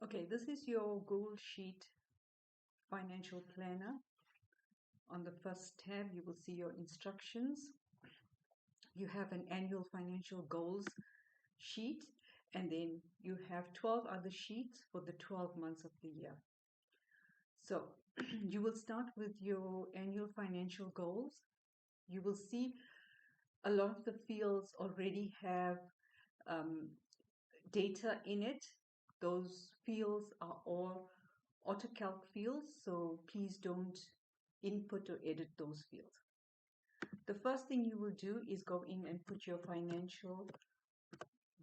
Okay, this is your Google Sheet financial planner. On the first tab, you will see your instructions. You have an annual financial goals sheet, and then you have 12 other sheets for the 12 months of the year. So you will start with your annual financial goals. You will see a lot of the fields already have data in it. Those fields are all AutoCalc fields, so please don't input or edit those fields. The first thing you will do is go in and put your financial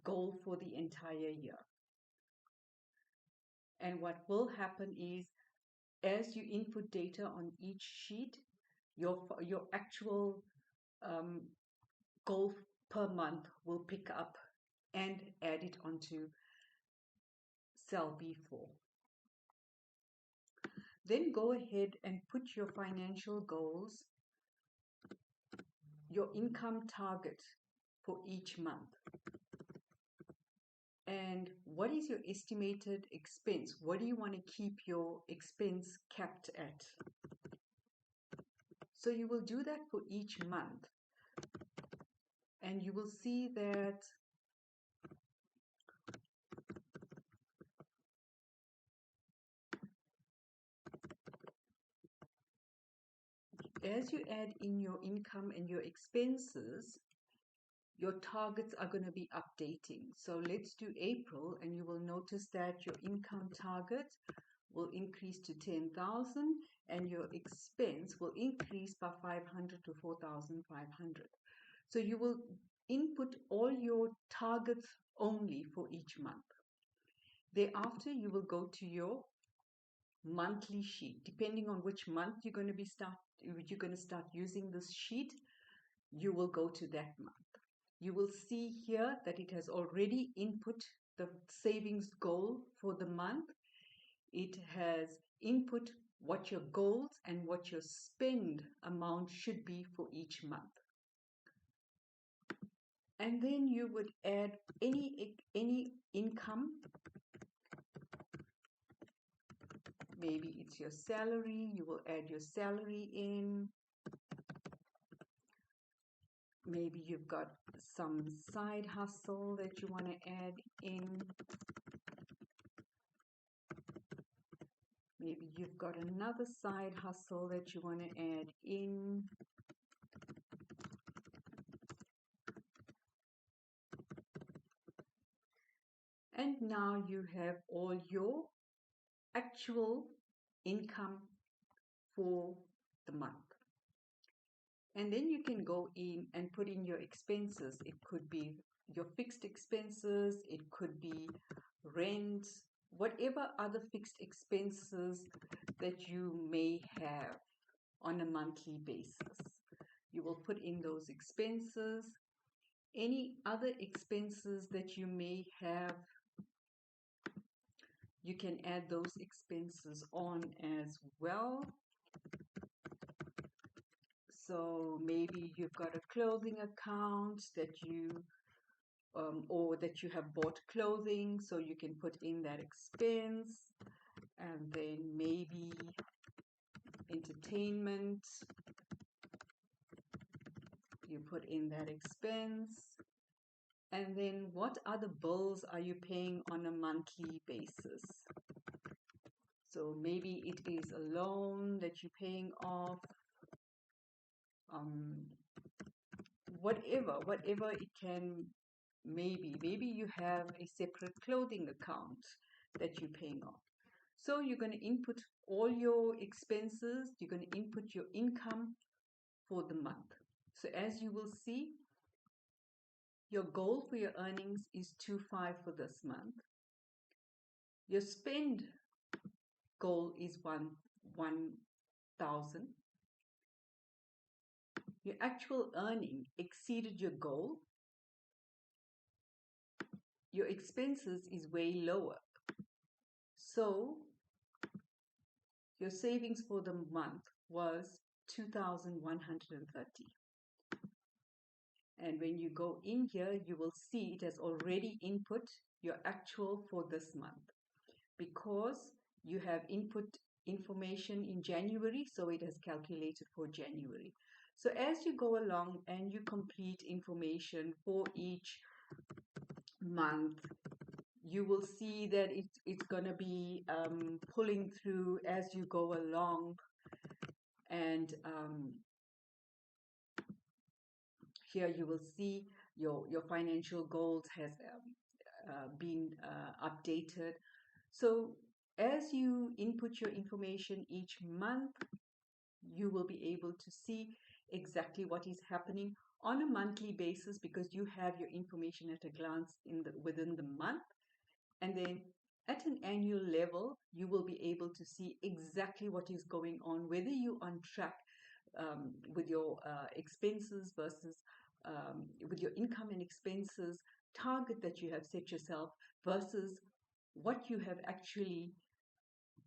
goal for the entire year. And what will happen is, as you input data on each sheet, your actual goal per month will pick up and add it onto cell B4. Then go ahead and put your financial goals, your income target for each month. And what is your estimated expense? What do you want to keep your expense capped at? So you will do that for each month. And you will see that as you add in your income and your expenses, your targets are going to be updating. So let's do April, and you will notice that your income target will increase to 10,000 and your expense will increase by 500 to 4,500. So you will input all your targets only for each month. Thereafter, you will go to your monthly sheet. Depending on which month you're going to start using this sheet, you will go to that month. You will see here that it has already input the savings goal for the month. It has input what your goals and what your spend amount should be for each month. And then you would add any income. Maybe it's your salary. You will add your salary in. Maybe you've got some side hustle that you want to add in. Maybe you've got another side hustle that you want to add in. And now you have all your actual income for the month. And then you can go in and put in your expenses. It could be your fixed expenses, it could be rent, whatever other fixed expenses that you may have on a monthly basis. You will put in those expenses. Any other expenses that you may have, you can add those expenses on as well. So maybe you've got a clothing account that you or that you have bought clothing, so you can put in that expense. And then maybe entertainment, you put in that expense. And then what other bills are you paying on a monthly basis? So maybe it is a loan that you're paying off, whatever it can. Maybe you have a separate clothing account that you're paying off. So you're going to input all your expenses, you're going to input your income for the month. So as you will see, your goal for your earnings is 2.5 for this month. Your spend goal is 1,000. Your actual earning exceeded your goal. Your expenses is way lower. So your savings for the month was 2,130. And when you go in here, you will see it has already input your actual for this month. because you have input information in January, so it has calculated for January. So as you go along and you complete information for each month, you will see that it's going to be pulling through as you go along. And here you will see your financial goals has been updated. So as you input your information each month, you will be able to see exactly what is happening on a monthly basis, because you have your information at a glance within the month. And then at an annual level, you will be able to see exactly what is going on, whether you're on track with your expenses versus with your income and expenses target that you have set yourself versus what you have actually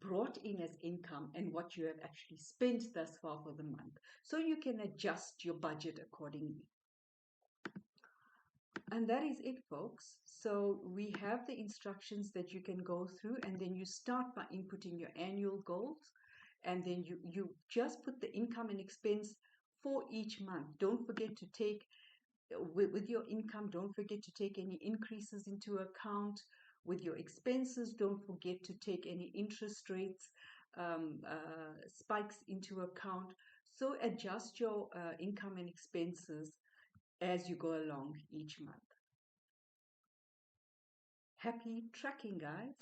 brought in as income and what you have actually spent thus far for the month. So you can adjust your budget accordingly. And that is it, folks. So we have the instructions that you can go through, and then you start by inputting your annual goals, and then you just put the income and expense for each month. Don't forget to take with your income, don't forget to take any increases into account. With your expenses, don't forget to take any interest rates spikes into account. So adjust your income and expenses as you go along each month. Happy tracking, guys.